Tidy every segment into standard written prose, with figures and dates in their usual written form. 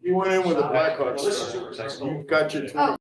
You went in with a Blackhawks shirt. You've got your. Oh.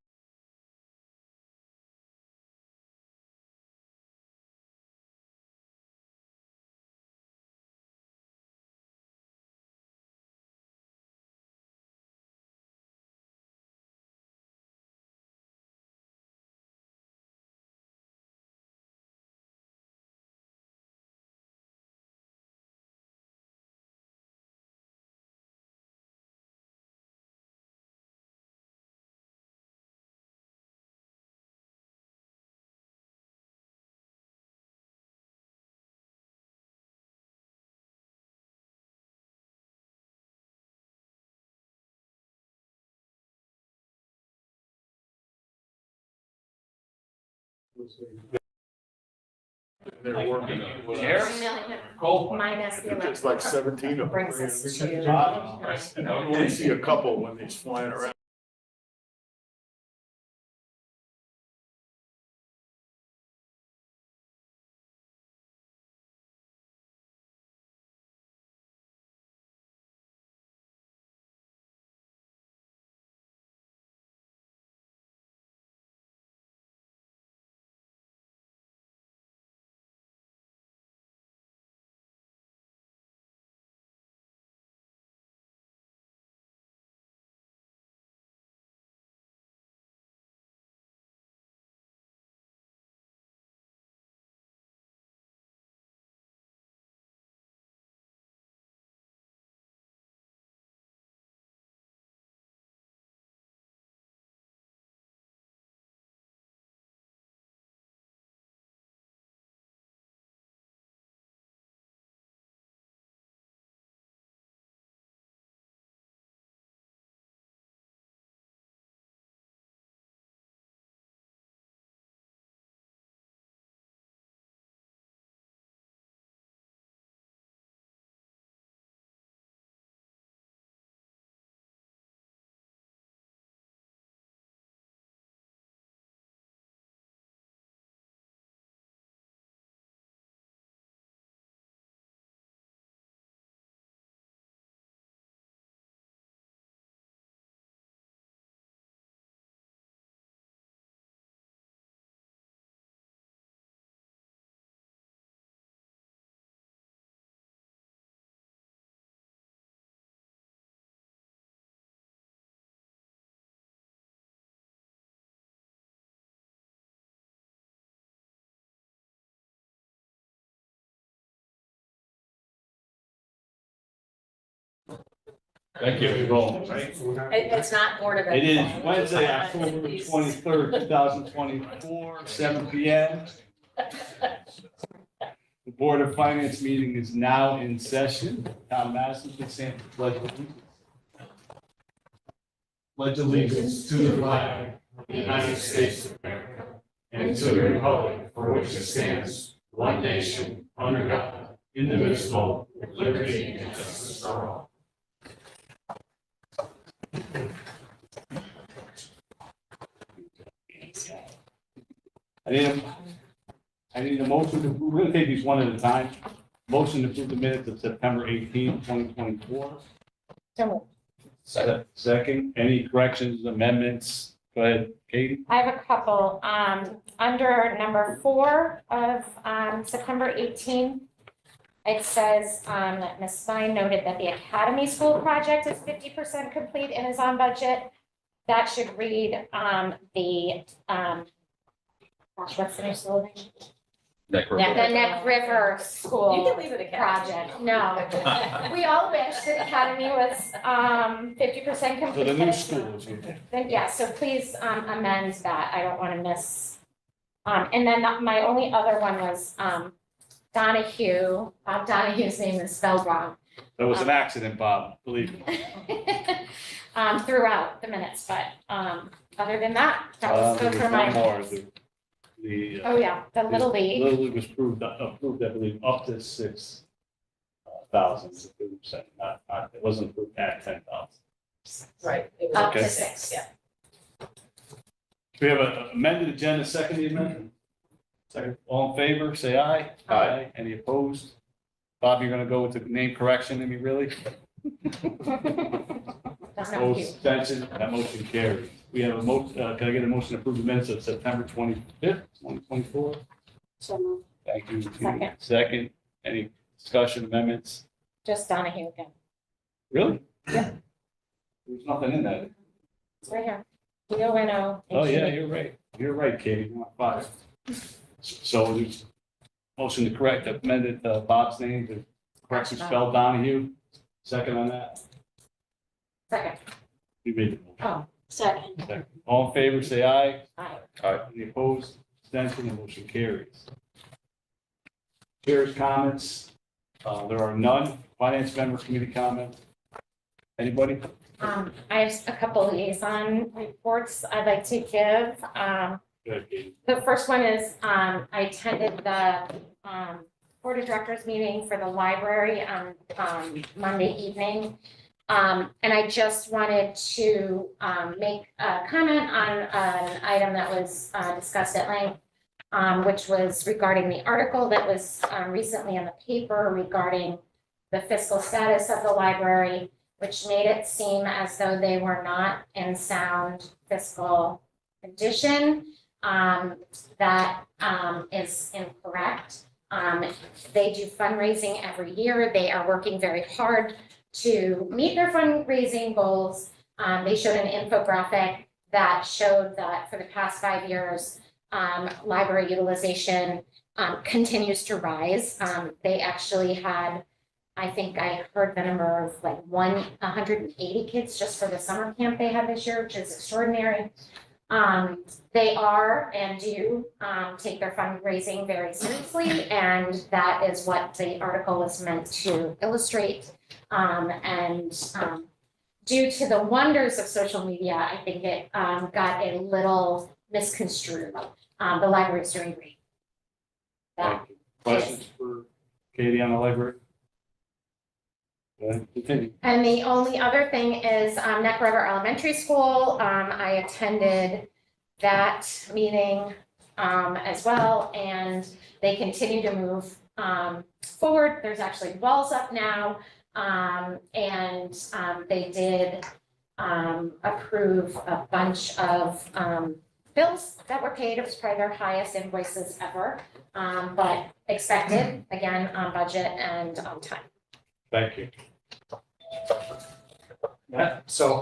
They're working. Minus the It's like 17 of them. brings us to. And I only see a couple when he's flying around. Thank you. It's not Board of. It Ed. is Wednesday, October 23rd, 2024, 7 p.m. The Board of Finance meeting is now in session. Tom Madison, please stand for pledge of allegiance. Pledge allegiance to the flag of the United States of America and to the republic for which it stands, one nation, under God, indivisible, with liberty and justice for all. I need a motion to approve. We're going to take these one at a time. Motion to approve the minutes of September 18, 2024. Second, any corrections, amendments? Go ahead, Katie. I have a couple. Under number 4 of September 18, it says that Ms. Stein noted that the Academy School project is 50% complete and is on budget. That should read what's the new school name? Neck The Neck River School. You can leave it a project. No, we all wish the Academy was 50% complete. So the new school is good. Then, yeah, so please amend that. I don't want to miss. And then my only other one was Donahue. Donahue's name is spelled wrong. That was an accident, Bob, believe me. Throughout the minutes, but other than that, that was There good was for my. one more. The Oh, yeah, the Little League. Little League was approved, I believe, up to 6,000. It wasn't approved at 10,000. Right. It was Up to Okay. 6. Yeah. We have an amended agenda, second amendment. Second, all in favor, say aye. Aye. Any opposed? Bob, you're gonna go with the name correction, I mean, really? Don't know No you. extension, that motion carries. We have a can I get a motion to approve the minutes of September 25th, 2024? So moved. Thank you. Second. Second, any discussion, amendments? Just Donahue again. Really? Yeah. There's nothing in that. It's right here. D-O-N-O. Oh, yeah, you're right, Katie, you're not five. So there's motion to correct, amended Bob's name, to correction spell Donahue. Second on that? Second. You made the motion. Oh, second. Second. All in favor, say aye. Aye. Any opposed? Abstention, the motion carries. Chair's comments, there are none. Finance member committee comment. Anybody? I have a couple liaison reports I'd like to give. Good, Katie. The first one is, I attended the, Board of Directors meeting for the library on, Monday evening. And I just wanted to, make a comment on an item that was, discussed at length, which was regarding the article that was, recently in the paper regarding the fiscal status of the library, which made it seem as though they were not in sound fiscal condition. That is incorrect. They do fundraising every year. They are working very hard to meet their fundraising goals. They showed an infographic that showed that for the past 5 years, library utilization continues to rise. They actually had, I think I heard the number of like 180 kids just for the summer camp they had this year, which is extraordinary. They are and do take their fundraising very seriously, and that is what the article was meant to illustrate. Due to the wonders of social media, I think it got a little misconstrued. The library is doing great. That Thank you. Questions for Katie on the library? Go ahead, continue. And the only other thing is Neck River Elementary School. I attended that meeting as well, and they continue to move forward. There's actually walls up now, and they did approve a bunch of bills that were paid. It was probably their highest invoices ever, but expected, again, on budget and on time. Thank you. Matt? So,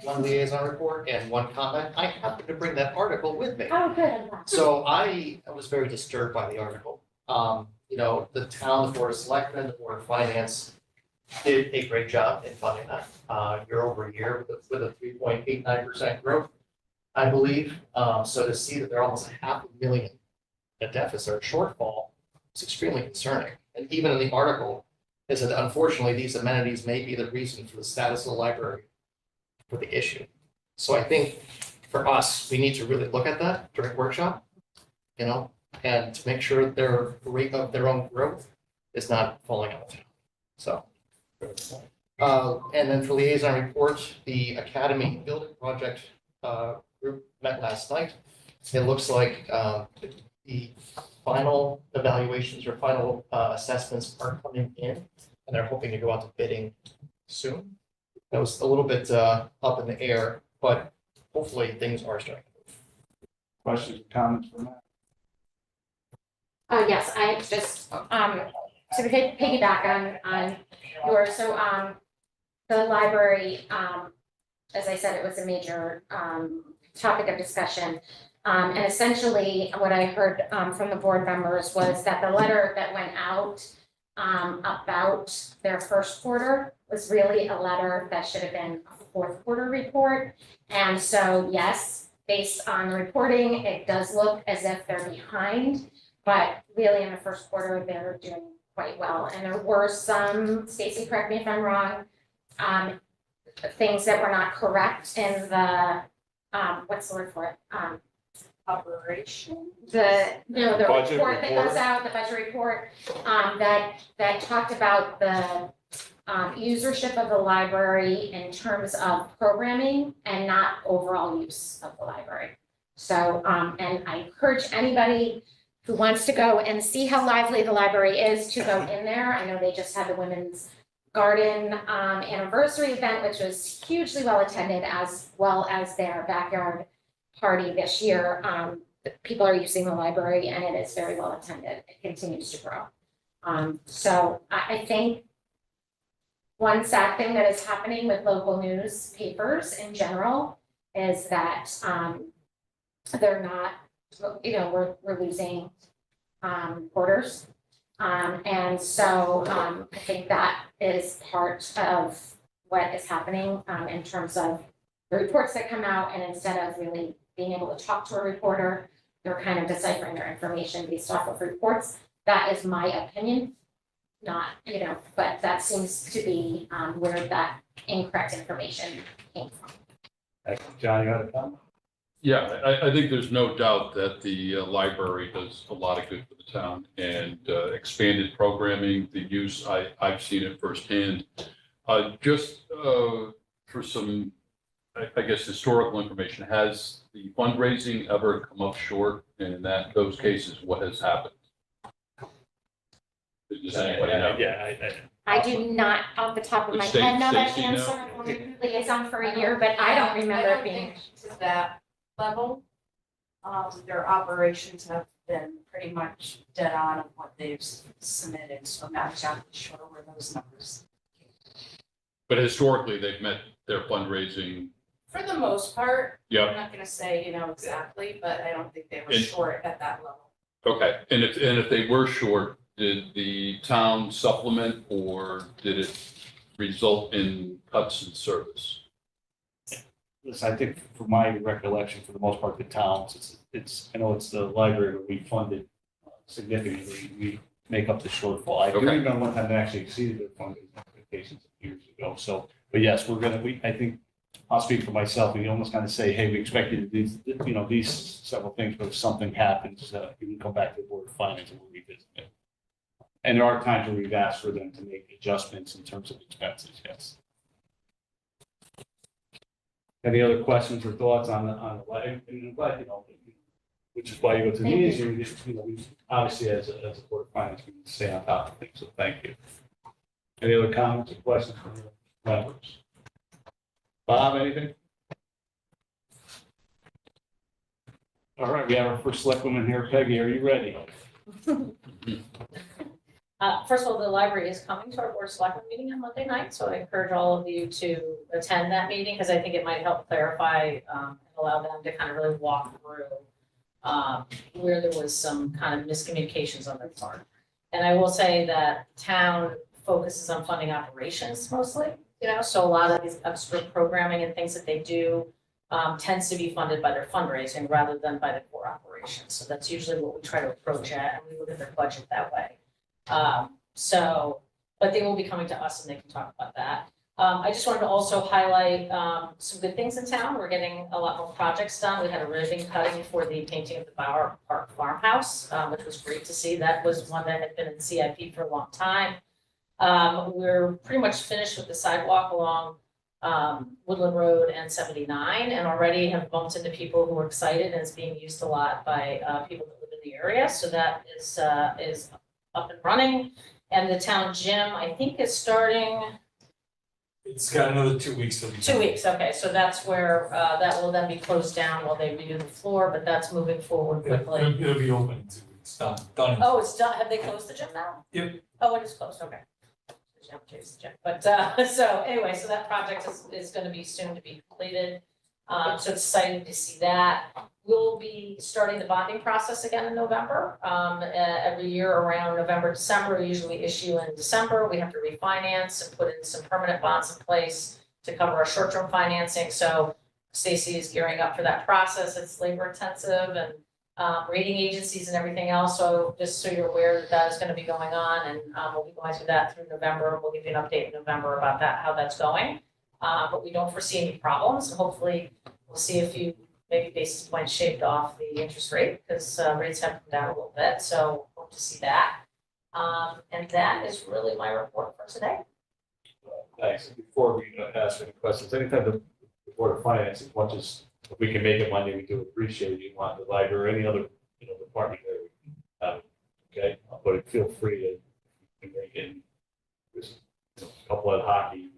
one liaison report and one comment. I happened to bring that article with me. Oh, good. So I was very disturbed by the article. The town, the Board of Selectmen, the Board of Finance did a great job in funding that, year over year with a 3.89% growth, I believe. So to see that they're almost $500,000 a deficit or shortfall is extremely concerning. And even in the article, is that unfortunately, these amenities may be the reason for the status of the library for the issue. So I think for us, we need to really look at that during workshop, and to make sure their rate of their own growth is not falling out of town. So, and then for liaison reports, the Academy Building Project group met last night. It looks like the final evaluations or final assessments are coming in, and they're hoping to go out to bidding soon. That was a little bit up in the air, but hopefully things are starting to move. Questions or comments from Matt? Yes, I just, to piggyback on yours, so, the library, as I said, it was a major, topic of discussion. And essentially, what I heard from the board members was that the letter that went out about their first quarter was really a letter that should have been a fourth quarter report. And so, yes, based on the reporting, it does look as if they're behind, but really in the first quarter, they're doing quite well. And there were some, Stacy, correct me if I'm wrong, things that were not correct in the, what's the word for it? Operation. The Budget report that report. goes out, the budget report, that talked about the usership of the library in terms of programming and not overall use of the library. So, and I encourage anybody who wants to go and see how lively the library is to go in there. I know they just had the Women's Garden anniversary event, which was hugely well attended, as well as their backyard party this year. People are using the library and it is very well attended. It continues to grow. So I think one sad thing that is happening with local newspapers in general is that they're not, we're losing reporters. And so I think that is part of what is happening in terms of the reports that come out, and instead of really being able to talk to a reporter, they're kind of deciphering their information based off of reports. That is my opinion, not, but that seems to be where that incorrect information came from. John, you had a comment? Yeah, I think there's no doubt that the library does a lot of good for the town, and expanded programming, the use, I've seen it firsthand. Just for some, I guess, historical information, has the fundraising ever come up short? And in those cases, what has happened? Does anybody know? Yeah, I do not, off the top of my head, know that Stacy, answer. no? I've been liaison for a year, but I don't remember it being. To that level, their operations have been pretty much dead on of what they've submitted, so I'm not exactly sure where those numbers. But historically, they've met their fundraising. For the most part, Yep. I'm not gonna say, exactly, but I don't think they were And- short at that level. Okay, and if they were short, did the town supplement, or did it result in cuts in service? listen, I think from my recollection, for the most part, the towns, I know it's the library that we funded significantly. We make up the shortfall. I do Okay. remember one time they actually exceeded their funding expectations years ago. So, but yes, I think, I'll speak for myself. We almost kind of say, hey, we expect you to do, these several things, but if something happens, you can come back to the Board of Finance and we'll revisit it. And there are times where we've asked for them to make adjustments in terms of expenses, yes. Any other questions or thoughts on the life? And I'm glad, which is why you go to meetings, you just, we obviously as a Board of Finance, we need to stay on top of things, so thank you. Any other comments or questions from the members? Bob, anything? All right, we have our first selectwoman here. Peggy, are you ready? First of all, the library is coming to our board of selectmen meeting on Monday night, so I encourage all of you to attend that meeting, because I think it might help clarify and allow them to kind of really walk through where there was some kind of miscommunications on their part. And I will say that town focuses on funding operations mostly, so a lot of these extra programming and things that they do tends to be funded by their fundraising rather than by the core operations. So that's usually what we try to approach at, and we look at their budget that way. But they will be coming to us and they can talk about that. I just wanted to also highlight some good things in town. We're getting a lot more projects done. We had a ribbon cutting for the painting of the Bower Park Farmhouse, which was great to see. That was one that had been in CIP for a long time. We're pretty much finished with the sidewalk along Woodland Road and 79, and already have bumped into people who are excited, and it's being used a lot by people that live in the area. So that is up and running. And the town gym, I think, is starting. It's got another 2 weeks to be. 2 weeks, okay, so that's where that will then be closed down while they redo the floor, but that's moving forward quickly. It'll be open in 2 weeks, done. Oh, it's done, have they closed the gym now? Yep. Oh, it is closed, okay. But so anyway, so that project is gonna be soon to be completed. So excited to see that. We'll be starting the bonding process again in November. Every year around November, December, we usually issue in December. We have to refinance and put in some permanent bonds in place to cover our short-term financing. So Stacy is gearing up for that process. It's labor intensive and rating agencies and everything else. So just so you're aware that that is going to be going on, and we'll be going through that through November. We'll give you an update in November about that, how that's going. But we don't foresee any problems. Hopefully we'll see a few maybe basis points shaved off the interest rate, because rates have come down a little bit. So hope to see that. And that is really my report for today. Thanks. Before we ask any questions, anytime the Board of Finance, as much as we can make it Monday, we do appreciate you want the library or any other, department there. Okay, but feel free to make it, just a couple of hockey,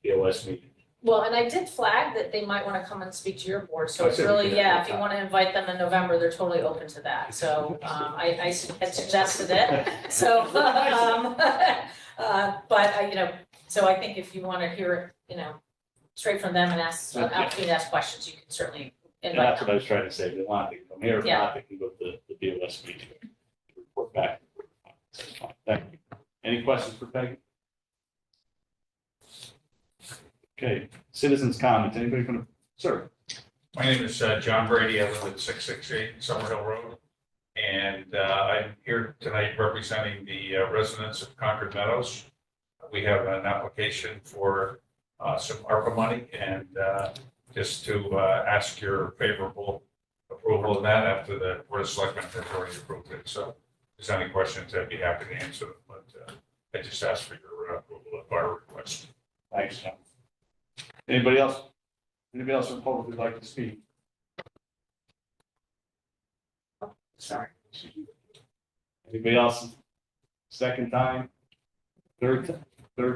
BOS meeting. Well, and I did flag that they might want to come and speak to your board, so I it's said we really, could yeah, have if you more want to invite them in November, they're totally open to that, so, I had suggested it, so, but, you know, so I think if you want to hear it, you know, straight from them and ask, Yeah. opportunity to ask questions, you can certainly And invite that's them. what I was trying to say, if they want, they can come here, if Yeah. not, they can go to the BOS meeting, report back. That's fine. Thank you. Any questions for Peggy? Okay, citizens' comments, anybody from, sir? My name is John Brady. I live at 668 Summerhill Road. And I'm here tonight representing the residents of Concord Meadows. We have an application for some ARPA money and just to ask your favorable approval of that after the Board of Selectmen has already approved it. So if there's any questions, I'd be happy to answer them. But I just ask for your approval of our request. Thanks, John. Anybody else? Anybody else from the public who'd like to speak? Sorry. Anybody else? Second time? Third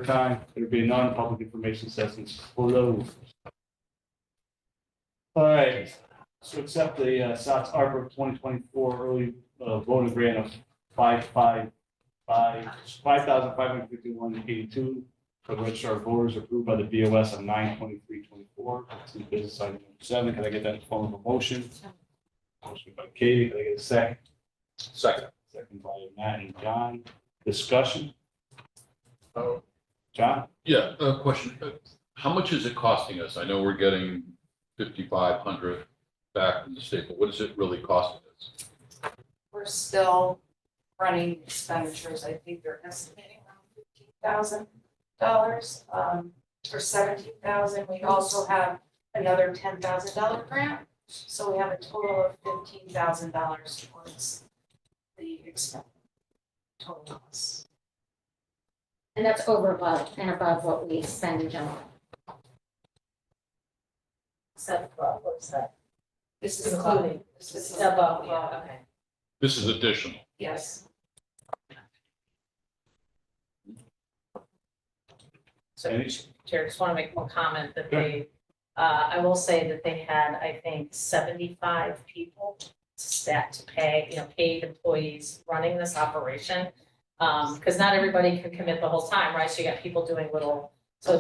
time? There'd be non-public information sessions closed. All right, so accept the SOTS ARPA 2024 early voting grant of $5,551.82 for the registrar of voters approved by the BOS on 9/23/24. That's in business item number 7. Can I get that in form of a motion? Motion by Katie. Can I get a second? Second. Second by Matt and John. Discussion? Oh. John? Yeah, question. How much is it costing us? I know we're getting 5,500 back from the state, but what is it really costing us? We're still running expenditures. I think they're estimating around $15,000, or $17,000. We also have another $10,000 grant. So we have a total of $15,000 towards the total loss. And that's over above what we spend in general. What is that? This Is including, This is above, yeah, okay. This is additional. Yes. So, Any- Chair, just want to make one comment that they, I will say that they had, I think, 75 people to pay, paid employees running this operation. Because not everybody can commit the whole time, right? So you got people doing little, so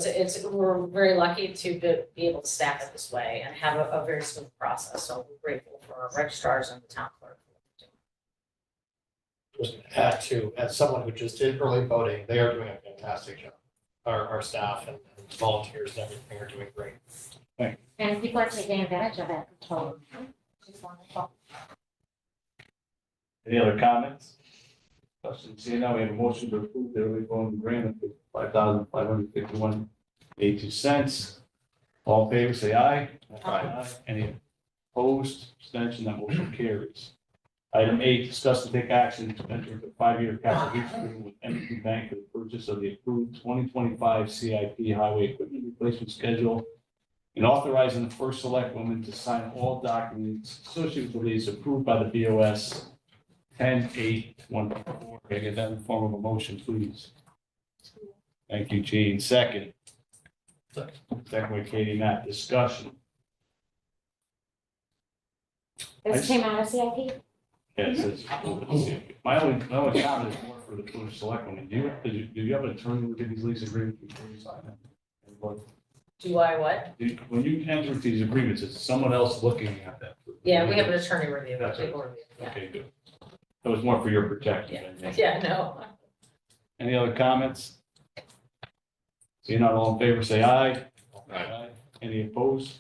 we're very lucky to be able to staff it this way and have a very smooth process. So we're grateful for our registrars and the town clerk. Just add to, as someone who just did early voting, they are doing a fantastic job. Our staff and volunteers and everything are doing great. And people are taking advantage of it. Totally. It's wonderful. Any other comments? Questions? Seeing now, we have a motion to approve the early voting grant of $5,551.82. All in favor, say aye. Aye. Any opposed? Abstention? That motion carries. Item 8, discuss and take action to enter into a 5-year capital lease agreement with M&T Bank for the purchase of the approved 2025 CIP highway equipment replacement schedule and authorizing the first select woman to sign all documents associated with the lease approved by the BOS 10/8/24. Can I get that in the form of a motion, please? Thank you, Gene. Second. Second by Katie Matt. Discussion. This came out of CIP? Yes, it's, my only comment is more for the first select woman. Do you have an attorney look at these lease agreements before you sign them? Do I what? When you enter into these agreements, it's someone else looking at that. Yeah, we have an attorney review, That's legal review, yeah. Okay, good. That was more for your protection. than- Yeah, no. Any other comments? Seeing none, all in favor, say aye. Aye. Any opposed?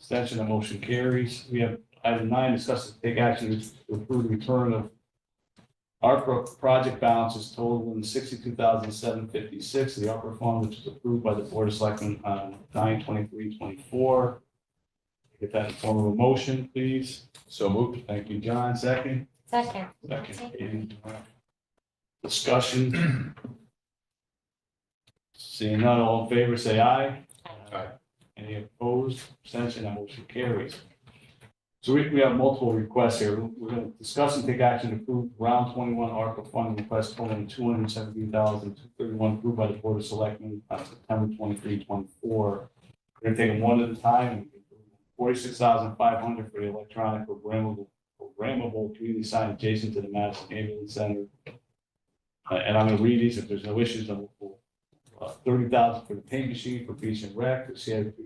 Abstention, the motion carries. We have item 9, discuss and take action to approve the return of ARPA project balances totaling $62,756, the ARPA fund, which was approved by the Board of Selectmen on 9/23/24. Get that in form of a motion, please. So moved. Thank you, John. Second. Second. Second. Katie. Discussion. Seeing none, all in favor, say aye. Aye. Any opposed? Abstention, that motion carries. So we have multiple requests here. We're going to discuss and take action to approve round 21 ARPA funding request totaling $217,231 approved by the Board of Selectmen on September 23, 24. We're going to take them one at a time. $46,500 for the electronic programmable community sign adjacent to the Madison Ambulance Center. And I'm going to read these. If there's no issues, then we'll $30,000 for the paint machine for Beach and Rec, the CIP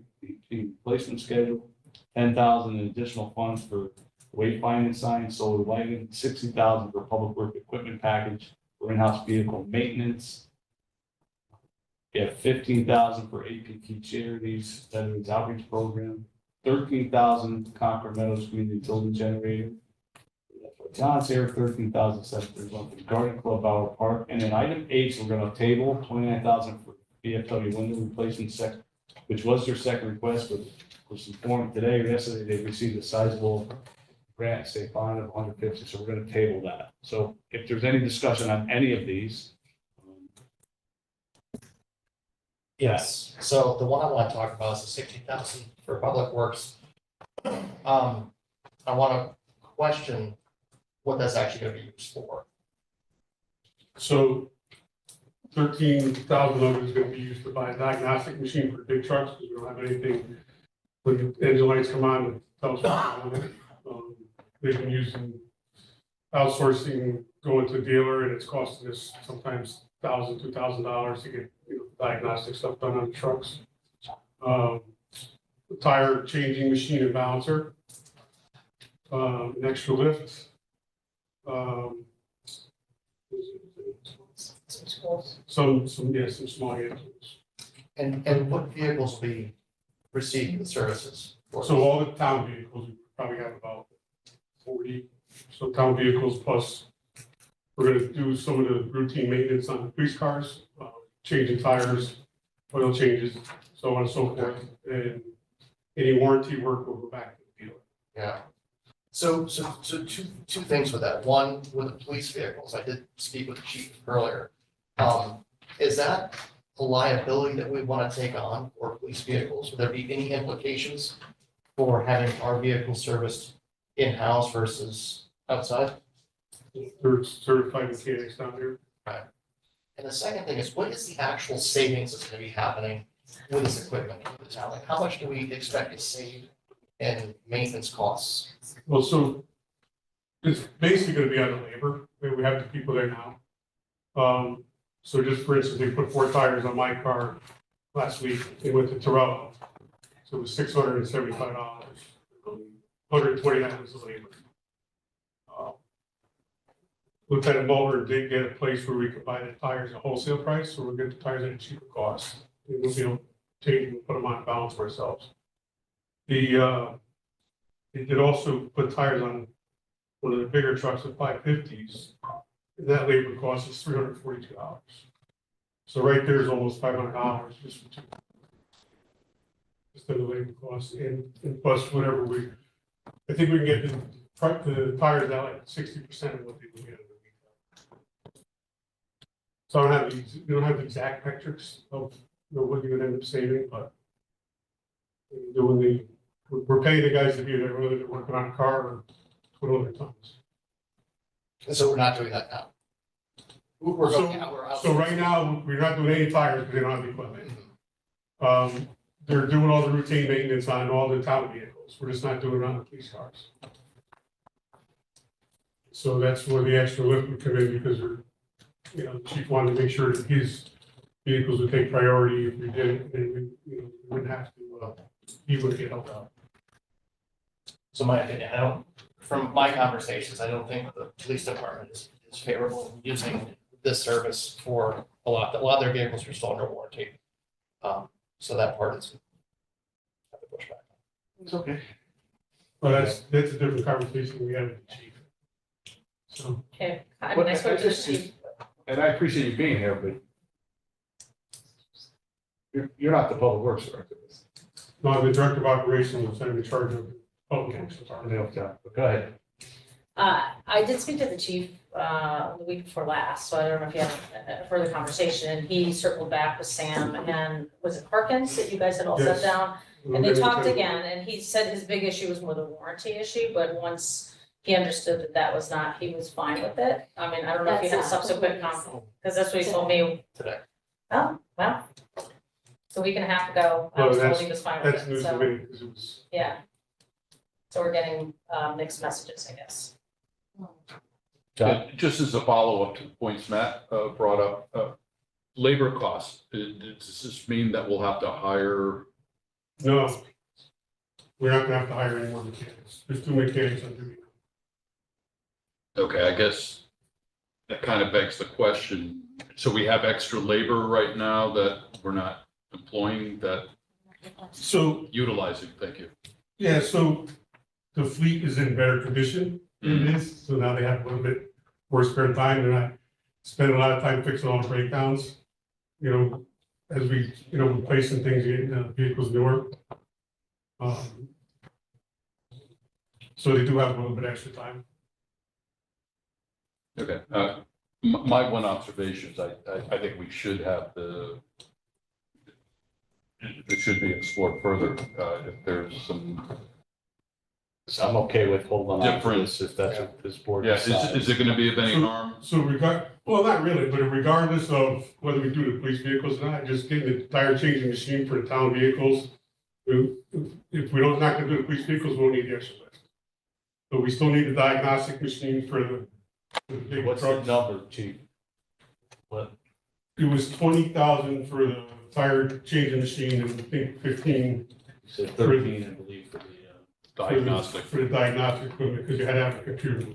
replacement schedule. $10,000 in additional funds for wayfinding signs, solar lighting, $60,000 for public work equipment package for in-house vehicle maintenance. We have $15,000 for APT charities, Veterans Outreach Program, $13,000 Concord Meadows Community Building Generator. John's here, $13,731 for the Garden Club Hour Park, and then item H, we're gonna table $29,000 for VFW window replacement which was their second request, but was informed today or yesterday they received a sizable grant, state bond of $150, so we're gonna table that. So if there's any discussion on any of these. Yes, so the one I want to talk about is the 60,000 for Public Works. I want to question what that's actually going to be used for. So 13,000 of it is going to be used to buy a diagnostic machine for big trucks, because we don't have anything when the engine lights come on, it tells us. They've been using outsourcing, going to a dealer, and it's costing us sometimes $1,000, $2,000 to get, diagnostic stuff done on the trucks. The tire changing machine and balancer, an extra lift. Some small hand tools. And what vehicles will be receiving the services? So all the town vehicles, we probably have about 40, so town vehicles plus we're gonna do some of the routine maintenance on the police cars, changing tires, oil changes, so on and so forth. And any warranty work will go back to the dealer. Yeah. So two things with that. One, with the police vehicles, I did speak with the chief earlier. Is that a liability that we want to take on for police vehicles? Would there be any implications for having our vehicle serviced in-house versus outside? They're certified mechanics down here. And the second thing is, what is the actual savings that's going to be happening with this equipment in the town? Like, how much do we expect to save in maintenance costs? Well, so it's basically gonna be on the labor. We have the people there now. So just for instance, they put 4 tires on my car last week. They went to Torello. So it was $675. 129 was the labor. Lieutenant Mulder did get a place where we could buy the tires at wholesale price, so we'll get the tires at a cheaper cost. And we'll be able to take and put them on balance for ourselves. They did also put tires on one of the bigger trucks, the 550s. And that labor cost is $342. So right there is almost $500 just for 2. Just the labor cost and plus whatever I think we can get the tires out like 60% of what they would get. So I don't have the exact metrics of what you're gonna end up saving, but we're paying the guys to be there, whether they're working on a car or twiddling their thumbs. And so we're not doing that now. We're going out, we're out. So right now, we're not doing any tires because they don't have the equipment. They're doing all the routine maintenance on all the town vehicles. We're just not doing it on the police cars. So that's where the extra lift would come in because the chief wanted to make sure that his vehicles would take priority if we did it, and we wouldn't have to, he would get helped out. So my opinion, from my conversations, I don't think the police department is favorable in using this service for a lot of their vehicles are still under warranty. So that part is. Have to push back. It's okay. Well, that's a different conversation we have with the chief. So. Okay, I mean, I spoke to the chief. And I appreciate you being here, but you're not the public works director. No, I'm the director of operations, and I'm in charge of public works department. Go ahead. I did speak to the chief the week before last, so I don't know if you had a further conversation, and he circled back with Sam, and was it Parkins that you guys had all set Yes. down? And they talked again, and he said his big issue was more the warranty issue, but once he understood that that was not, he was fine with it. I mean, I don't know if you had a subsequent comment, because that's what he told me. Today. Oh, well, it's a week and a half ago, I Well, was told that's- he was fine with That's it, news to so, me, because it was, yeah. So we're getting, mixed messages, I guess. Just as a follow-up to the points Matt brought up, labor costs, does this mean that we'll have to hire? no. We're not gonna have to hire any more mechanics. There's 2 mechanics on duty. Okay, I guess that kind of begs the question. So we have extra labor right now that we're not employing, that So, utilizing, thank you. yeah, so the fleet is in better condition than it is, so now they have a little bit more spare time. They're not spending a lot of time fixing all the breakdowns. You know, as we, replacing things, getting vehicles newer. So they do have a little bit extra time. Okay, my one observation is I think we should have it should be explored further, if there's some, I'm okay with holding on to Different. this if that's what this board yeah, decides. is it gonna be of any harm? So well, not really, but regardless of whether we do the police vehicles or not, just getting the tire changing machine for the town vehicles. If we don't, not gonna do the police vehicles, we'll need the extra lift. But we still need the diagnostic machine for the big What's the trucks. number, chief? It was 20,000 for the tire changing machine and I think 15 You said 13, I believe, for the, Diagnostic. for the diagnostic equipment, because you had to have a computer.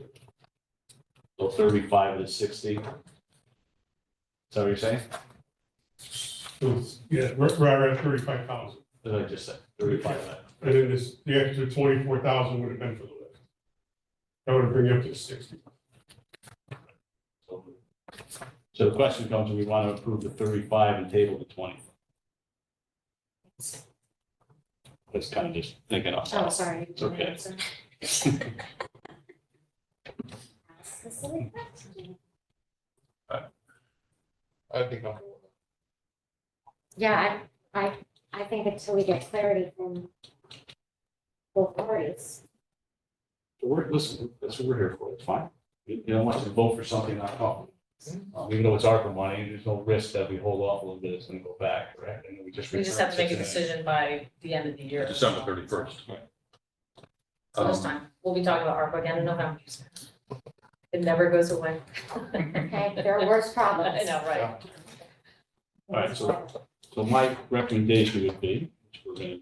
so 35 to 60. Is that what you're saying? So, yeah, we're at 35,000. What did I just say? 35. And then the extra 24,000 would have been for the lift. That would bring you up to 60. So the question comes, do we want to approve the 35 and table the 20? That's kind of just thinking off. Oh, sorry. It's okay. I'd be comfortable. Yeah, I think until we get clarity from both parties. Listen, that's what we're here for. It's fine. You don't want to vote for something not confident. Even though it's ARPA money, there's no risk that we hold off a little bit, it's gonna go back, correct? And then we just. We just have to make a return decision by the end of the year. December 31st. So this time, we'll be talking about ARPA again in November. It never goes away. Okay, there are worse problems. I know, right? All right, so my recommendation would be, which we're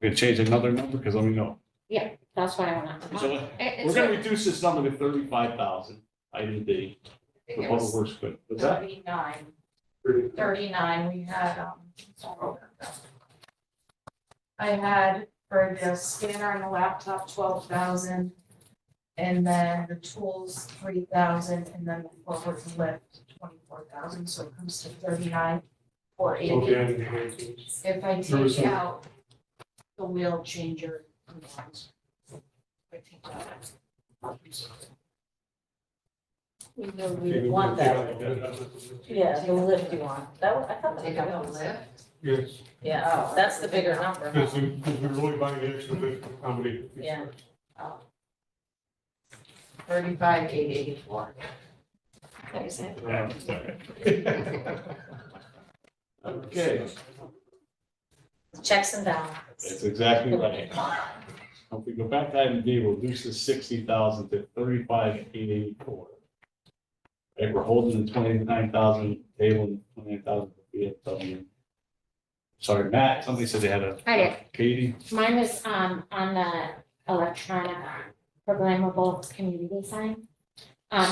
gonna change another number, because let me know. Yeah, that's what I want to So know. we're gonna reduce this number to 35,000, item D, It for public was works equipment. What's that? 39, we had, I had for the scanner and the laptop, 12,000. And then the tools, 3,000, and then the forward lift, 24,000, so it comes to 39,480. Okay. If I There was take some- out the wheel changer. I take that out. We know we want that. Yeah, the lift you want. That was, I thought that. Take out the lift. Yes, Yeah, oh, that's the bigger number. because we're only buying the extra lift to accommodate. the Yeah. Oh. 35,884. There's it. Okay, Checks and balances. that's exactly right. If we go back to item D, we'll reduce the 60,000 to 35,884. Okay, we're holding the 29,000, table 29,000 for VFW. Sorry, Matt, somebody said they had a. I did. Katie? Mine was on the electronic programmable community sign,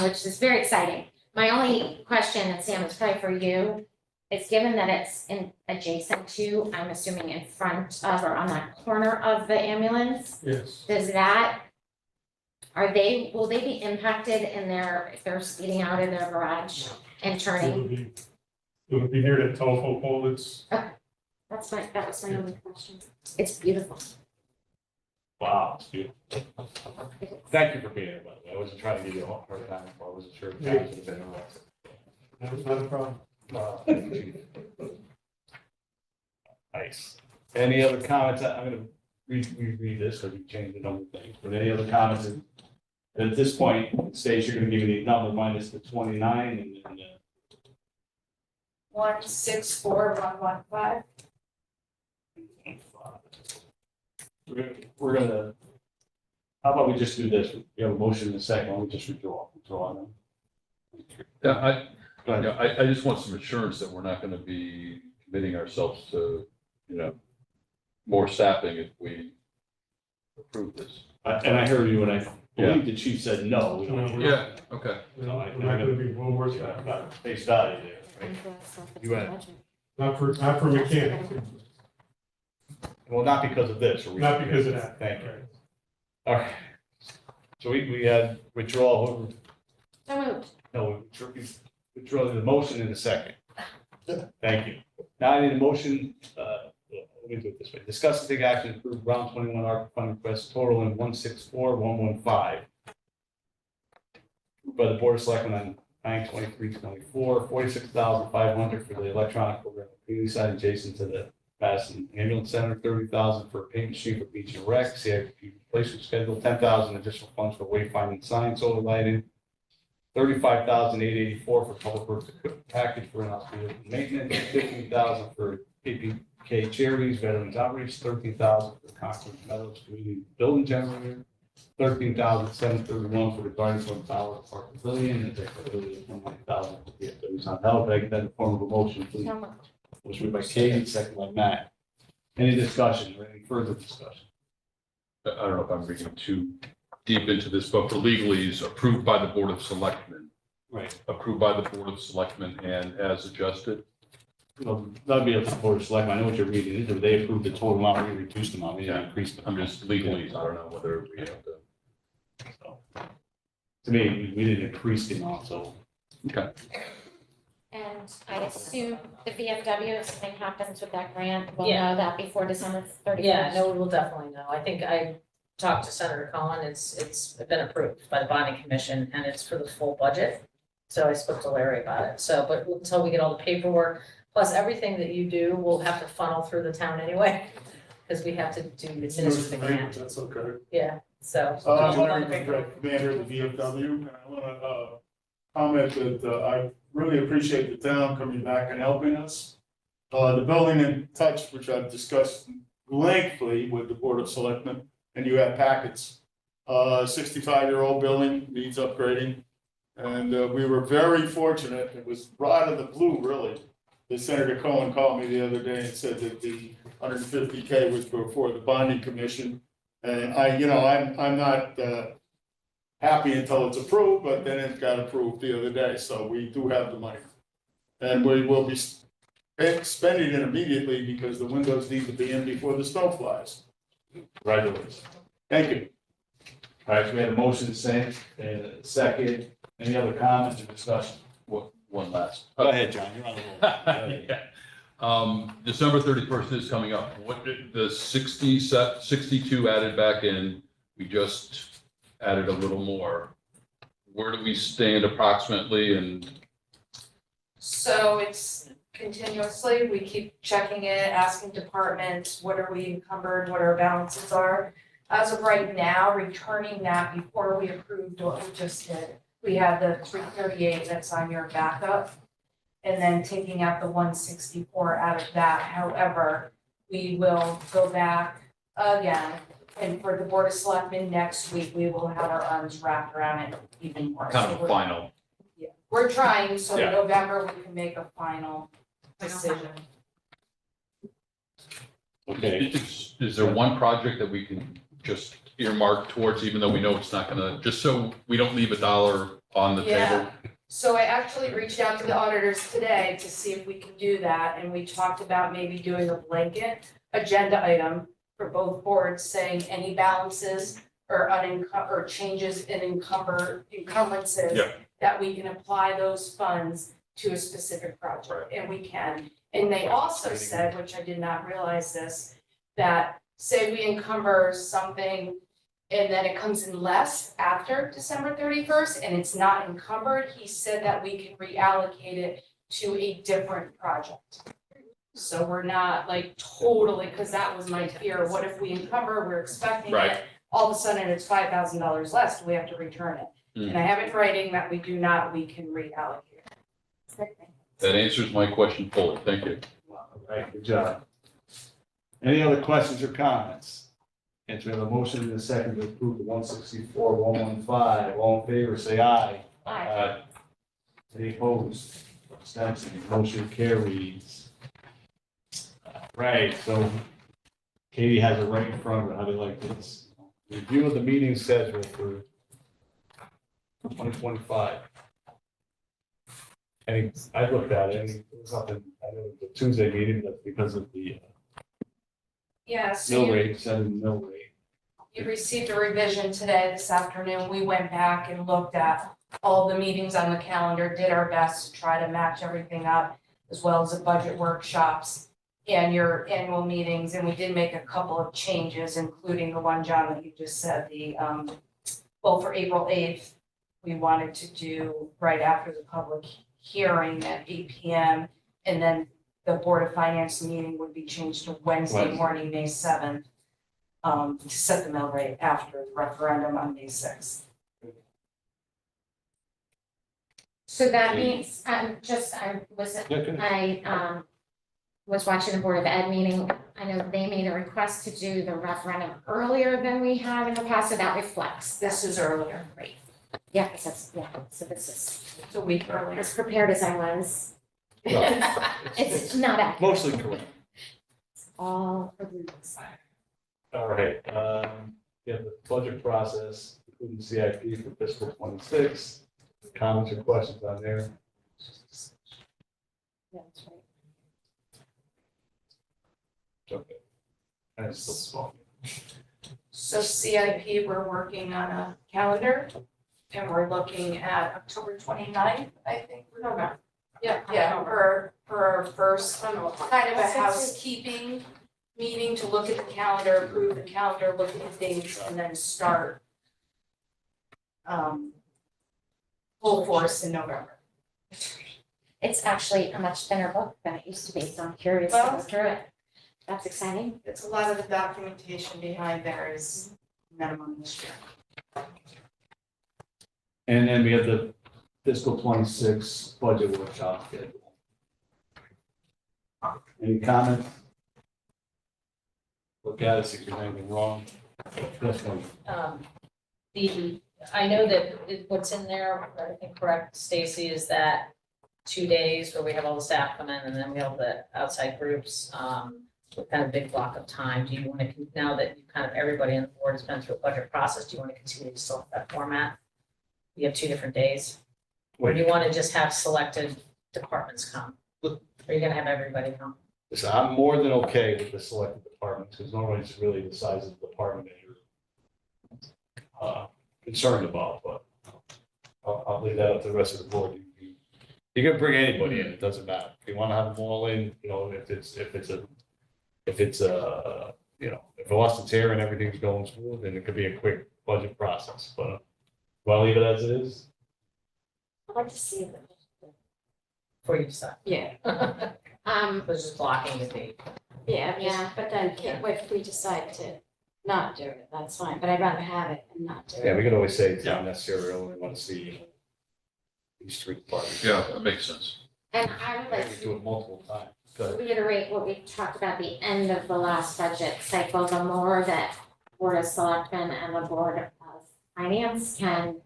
which is very exciting. My only question, and Sam, is probably for you, is given that it's adjacent to, I'm assuming in front of or on that corner of the ambulance, Yes. does that, will they be impacted if they're speeding out in their garage and turning? It would be near that telephone pole that's. That was my only question. It's beautiful. Wow, it's beautiful. Thank you for being here, by the way. I wasn't trying to give you a hard time, I wasn't sure. if that was gonna be all right. That's not a problem. Nice. Any other comments? I'm gonna reread this because we changed a number of things, but any other comments? And at this point, stage, you're gonna give me the number minus the 29 and then 164,115. we're gonna, how about we just do this? We have a motion in a second, we just withdraw them. Yeah, Go ahead. I just want some assurance that we're not going to be committing ourselves to, more sapping if we approve this. And I heard you, and I believe the chief said no. We don't- Yeah, okay. We're not gonna be one worse than that. Face value there, right? You had- Not for mechanics, Well, not because of this. or we- not because of that. Thank you. All right. So we had withdrawal, So moved. no, withdraw the motion in a second. Thank you. Now I need a motion, let me do it this way. Discuss and take action to approve round 21 ARPA fund request totaling 164,115. By the Board of Selectmen on 9/23/24, 46,500 for the electronic program, community site adjacent to the Madison Ambulance Center, 30,000 for a paint machine for beach and rec, CIP replacement schedule, 10,000 additional funds for wayfinding signs, solar lighting, 35,884 for public works equipment package for in-house vehicle maintenance, 15,000 for KPK charities, veterans outreach, 13,000 for Concord Meadows community building generator, 13,731 for the Garden Club Tower Park Pavilion, and 28,000 for the VFWs on health. I get that in the form of a motion, please. So moved. Motion made by Katie, second by Matt. Any discussion or any further discussion? I don't know if I'm reading too deep into this, but for legalese, approved by the Board of Selectmen, Right. approved by the Board of Selectmen and as adjusted. Well, that'll be up to the Board of Selectmen. I know what you're reading into. They approved the total amount, we reduced the amount, we Yeah. increased the. I'm just legalese. I don't know whether we have to. So, to me, we didn't increase the amount, so. Okay. And I assume the VFW, if something happens with that grant, we'll Yeah. know that before December 31st. Yeah, no, we will definitely know. I think I talked to Senator Cohen, it's been approved by the bonding commission and it's for the full budget. So I spoke to Larry about it. So, but until we get all the paperwork, plus everything that you do, we'll have to funnel through the town anyway. Because we have to do administer the grant. That's okay. Yeah, so. I'm Larry, commander of the VFW, and I want to comment that I really appreciate the town coming back and helping us. The building in touch, which I've discussed lengthily with the Board of Selectmen, and you have packets. 65-year-old building needs upgrading. And we were very fortunate, it was right out of the blue, really. That Senator Cohen called me the other day and said that the 150K was before the bonding commission. And I'm not happy until it's approved, but then it got approved the other day, so we do have the money. And we will be spending it immediately because the windows need to be in before the snow flies. Congratulations. Thank you. All right, so we had a motion, and a second. Any other comments or discussion? One last. Go ahead, John, you're on the roll. Yeah. December 31st is coming up. What did the 62 added back in? We just added a little more. Where do we stand approximately? And So it's continuously, we keep checking it, asking departments, what are we encumbered, what our balances are. As of right now, returning that before we approved what we just did, we have the 338 that's on your backup. And then taking out the 164 out of that. However, we will go back again. And for the Board of Selectmen next week, we will have our arms wrapped around it even more. kind So of a we're- final. Yeah, we're trying, so in Yeah. November, we can make a final decision. Okay, Is there one project that we can just earmark towards, even though we know it's not gonna, just so we don't leave $1 on the table? Yeah. So I actually reached out to the auditors today to see if we can do that, and we talked about maybe doing a blanket agenda item for both boards, saying any balances or or changes in encumbrances. Yeah. That we can apply those funds to a specific project, and we can. And they also said, which I did not realize this, that say we encumber something and then it comes in less after December 31st and it's not encumbered, he said that we can reallocate it to a different project. So we're not like totally, because that was my fear, what if we encumber, we're expecting Right. it, all of a sudden it's $5,000 less, do we have to return it? And I have it in writing that we do not, we can reallocate. That answers my question fully. Thank you. All right, good job. Any other questions or comments? And we have a motion in a second to approve the 164, 115. All in favor, say aye. Aye. Any opposed? Abstentions, motion carries. Right, so Katie has it right in front of her. How do you like this? Review of the meeting schedule for 2025. Any, I looked at it, and there's nothing, I know the Tuesday meeting, that's because of the Yeah, so mill you, rate, setting the mill rate. you received a revision today, this afternoon, we went back and looked at all the meetings on the calendar, did our best to try to match everything up, as well as the budget workshops and your annual meetings, and we did make a couple of changes, including the one, John, that you just said, well, for April 8th, we wanted to do right after the public hearing at 8 PM, and then the Board of Finance meeting would be changed to Wednesday morning, May 7th, to set the mill rate after the referendum on May 6th. So that means, I was watching the Board of Ed meeting. I know they made a request to do the referendum earlier than we have in the past, so that reflects. This is earlier. Great. Yeah, because that's, yeah, so this is It's a week earlier. as prepared as I was. Well, It's not accurate. Mostly correct. All the rules. All right, we have the budget process, including CIP for fiscal 26. Comments or questions on there? Yeah, that's right. Okay. And it's still small. So CIP, we're working on a calendar, and we're looking at October 29th, I think, November. Yeah, for our first kind of a housekeeping meeting to look at the calendar, approve the calendar, look at the dates, and then start full force in November. It's actually a much thinner book than it used to be, so I'm curious to Well- go through it. That's exciting. It's a lot of the documentation behind there is minimum this year. And then we have the fiscal 26 budget workshop schedule. Any comments? Look at it, see if there's anything wrong. Yes, ma'am. I know that what's in there, I think correct, Stacy, is that 2 days where we have all the staff come in and then we have the outside groups, with kind of big block of time. Do you want to, now that you kind of, everybody on the board has been through a budget process, do you want to continue to still have that format? You have 2 different days? Or do you want to just have selected departments come? Or are you gonna have everybody come? Listen, I'm more than okay with the selected departments, because normally it's really the size of the department that you're concerned about, but I'll leave that up to the rest of the board. You can bring anybody in, it doesn't matter. If you want to have them all in, you know, if Austin's here and everything's going smooth, then it could be a quick budget process, but want to leave it as it is? I'd like to see it. Before you decide. Yeah. There's just blocking the date. Yeah, but then if we decide to not do it, that's fine, but I'd rather have it and not do Yeah, it. we could always say it's not necessary, we only want to see these 3 departments. Yeah, that makes sense. And I would like We to do it multiple times. Go ahead. reiterate what we talked about at the end of the last budget cycle, the more that Board of Selectmen and the Board of Finance can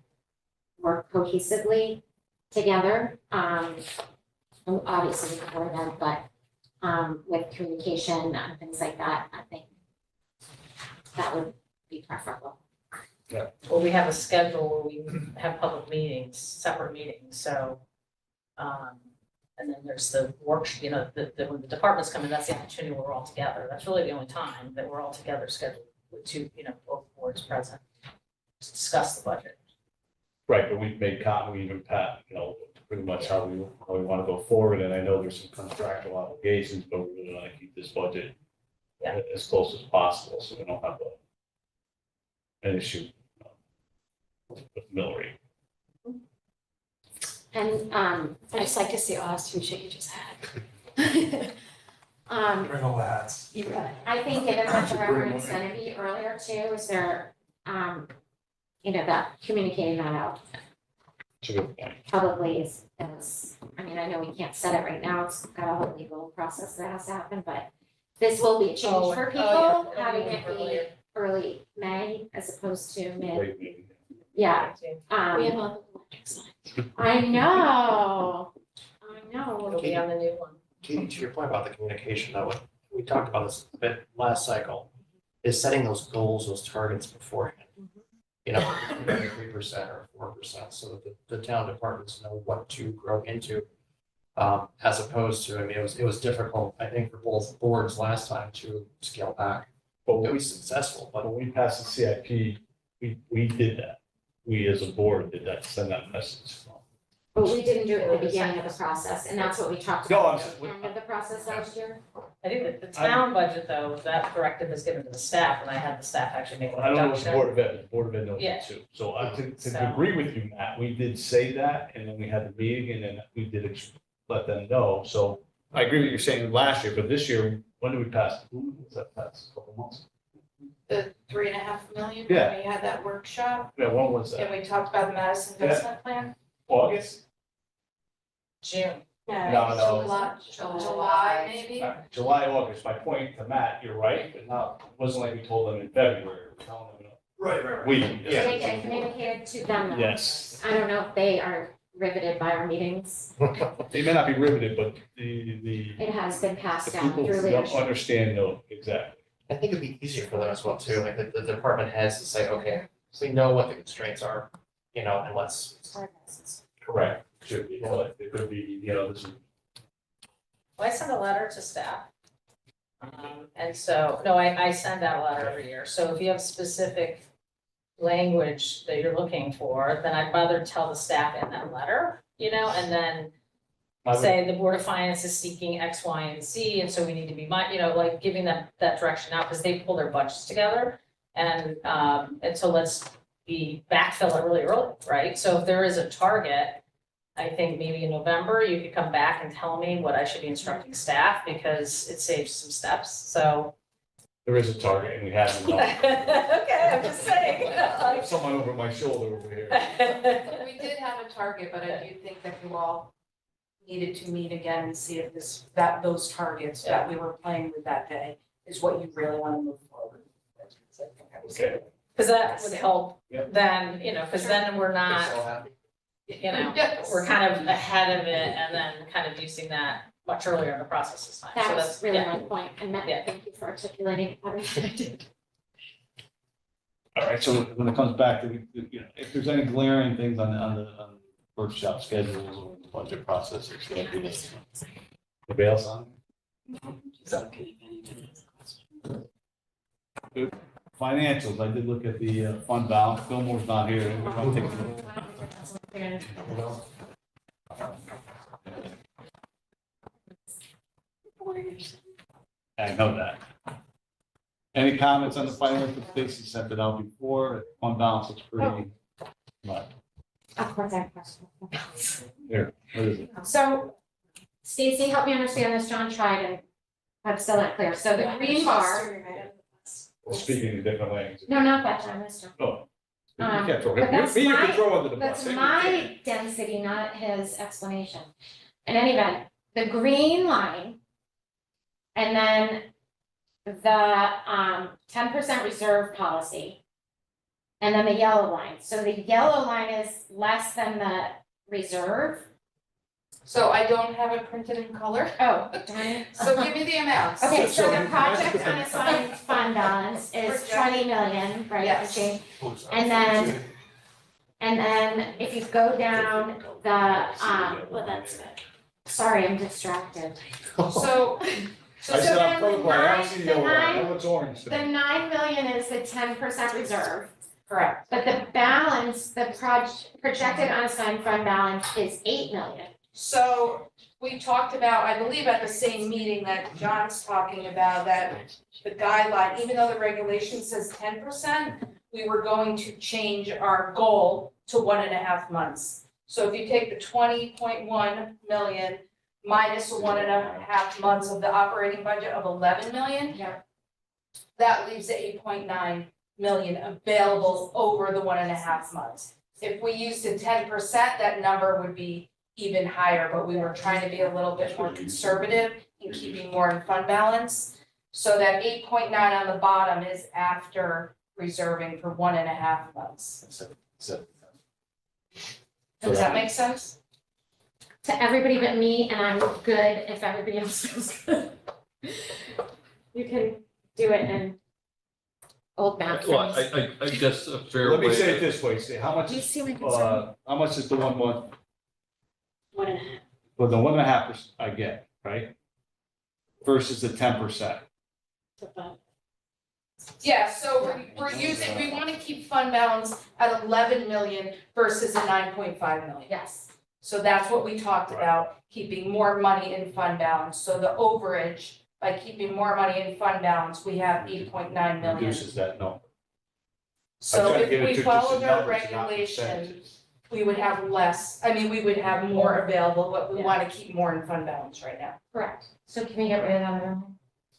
work cohesively together. Obviously before then, but with communication and things like that, I think that would be preferable. Well, we have a schedule where we have public meetings, separate meetings, so. And then there's the work, you know, when the departments come in, that's the opportunity where we're all together. That's really the only time that we're all together scheduled with 2, you know, both boards present. To discuss the budget. Right, but we've made we even Pat, you know, pretty much how we want to go forward, and I know there's some contractual obligations, but we really want to keep this budget as close as possible, so we don't have an issue with mill rate. And I'd just like to see Austin shake his head. Bring all the hats. I think given that the referendum's gonna be earlier too, is there, that communicating that out publicly is, I mean, I know we can't set it right now, it's got a whole legal process that has to happen, but this will be a change for people, having it be early May as opposed to mid, yeah. We have all the electric signs. I know. It'll be on the new one. Katie, to your point about the communication, though, we talked about this a bit last cycle, is setting those goals, those targets beforehand. 3% or 4%, so that the town departments know what to grow into. As opposed to, I mean, it was difficult, I think, for both boards last time to scale back. But It we, was successful, but when we passed the CIP, we did that. We as a board did that, send that message. But we didn't do it at the beginning of the process, and that's what we talked No, about I'm at the end of the process last year. I think that the town budget though, that directive is given to the staff and I had the staff actually make a I don't know what the reduction. Board of Ed, the Board of Ed knows Yeah. it too. So to So- agree with you, Matt, we did say that, and then we had the meeting, and then we did let them know. So I agree with what you're saying last year, but this year, when did we pass? When was that passed? A couple months? The 3.5 million, Yeah. when we had that workshop, Yeah, when was that? and we talked about the Madison investment plan. August? June. No. July, maybe? July, August. My point to Matt, you're right, but not, it wasn't like we told them in February. We're telling them, Right. we, Did it get communicated to them though? yes. I don't know if they are riveted by our meetings. They may not be riveted, but the It has been passed down people through don't leadership. understand, no, exactly. I think it'd be easier for them as well too, like the department heads to say, okay, so we know what the constraints are, and let's. Correct. Should be, but it could be, this is. Well, I send a letter to staff. And so, no, I send out a letter every year, so if you have specific language that you're looking for, then I'd rather tell the staff in that letter, and then say the Board of Finance is seeking X, Y, and Z, and so we need to be like giving them that direction out, because they pull their budgets together. And so let's backfill it really early, right? So if there is a target, I think maybe in November, you could come back and tell me what I should be instructing staff, because it saves some steps, so. There is a target and we have them. Okay, I'm just saying. I have someone over my shoulder over here. We did have a target, but I do think that you all needed to meet again and see if those targets that we were playing with that day is what you really want to move forward. Okay. Because that would help Yep. then, because then we're not, Yes. we're kind of ahead of it and then kind of using that much earlier in the process this time. So That was that's really yeah. my point, and Matt, Yeah. thank you for articulating it better than I did. All right, so when it comes back to, if there's any glaring things on the workshop schedules or the budget process, it's going to be. Anybody else on? Good. Financials, I did look at the fund balance, Fillmore's not here. I'll take a look. I know that. Any comments on the financial? Stacy sent it out before, fund balance looks pretty. Right, Of course, I have questions. here, what is it? So, Stacy, help me understand this, John tried, and I'm still not clear. So the green bar, Speaking in different languages. no, not that time, this time. Oh. You Um, can't throw but him, that's me you my- can throw under the bus. That's my density, not his explanation. In any event, the green line, and then the 10% reserve policy, and then the yellow line. So the yellow line is less than the reserve. So I don't have it printed in color, Oh, darn it. so give me the amounts. Okay, so So- the project unassigned fund balance is 20 million, right? Yes. Jane? And then if you go down the, well, that's good. Sorry, I'm distracted. So, I said I'm then the colorblind, I don't nine- see the yellow, I nine- know it's orange. The 9 million is the 10% reserve, correct. but the balance, the projected unassigned fund balance is 8 million. So we talked about, I believe at the same meeting that John's talking about, that the guideline, even though the regulation says 10%, we were going to change our goal to 1.5 months. So if you take the 20.1 million minus 1.5 months of the operating budget of 11 million. Yeah. That leaves the 8.9 million available over the 1.5 months. If we used the 10%, that number would be even higher, but we were trying to be a little bit more conservative in keeping more in fund balance. So that 8.9 on the bottom is after reserving for 1.5 months. Does that make sense? To everybody but me, and I'm good if everybody else feels good. You can do it in old math Well, terms. I guess a fair Let way. me say it this way, see, how much Do you is, see my concern? how much is the 1 month? 1.5. Well, the 1.5% I get, right? Versus the 10%. Yeah, so we're using, we want to keep fund balance at 11 million versus a 9.5 million. Yes, So that's what we talked about, keeping more money in fund balance. So the overage, by keeping more money in fund balance, we have 8.9 million. Reduces that number. I'm So trying to if get it we to just followed the our numbers, not regulation, percentages. we would have less, I mean, we would have more available, but we want to keep more in fund balance right now. correct. So can we get rid of that other one?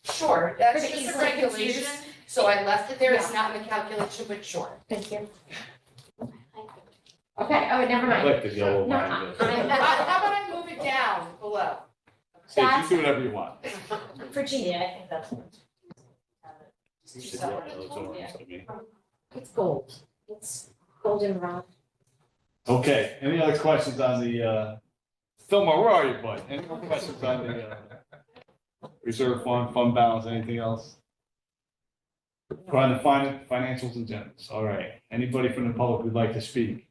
Sure, that's For the just a easily regulation, confused. so I left it there, it's not in the calculation, but sure. Thank you. Okay, oh, never I mind. like the yellow No, line. I- How about I move it down below? Say, you do whatever you want. Virginia, I think that's. You should do one of those orange, I mean. it's gold. It's goldenrod. Okay, any other questions on the, Fillmore, where are you, bud? Any more questions on the, reserve fund balance, anything else? Or on the financials and generals, all right. Anybody from the public would like to speak?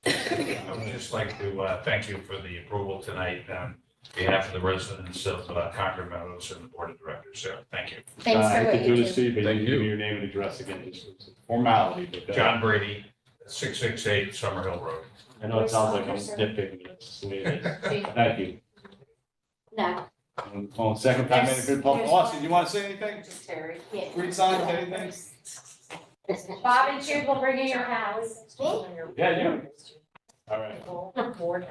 I would just like to thank you for the approval tonight on behalf of the residents of Concord Meadows and the board of directors. So thank you. Thanks I for hate what to do you this do. to you, but Thank you give you. me your name and address again, just as a formality, but. John Brady, 668 Summerhill Road. I know it sounds like I'm nitpicking, but it's the way it is. Thank you. No, On the phone, second time in a good public. Austin, you want to say anything? Just Terry. yeah. Free signs, anything? Bob and Jude will bring you your house. Yeah, yeah. All right.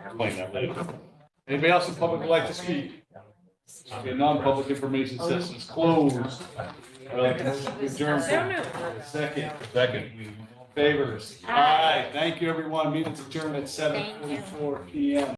Explain that later. Anybody else in public would like to speak? Okay, non-public information session is closed. I'd like to motion to adjourn. Second. Second. Favors? Aye. Thank you, everyone. Meeting's adjourned at 7:44 PM.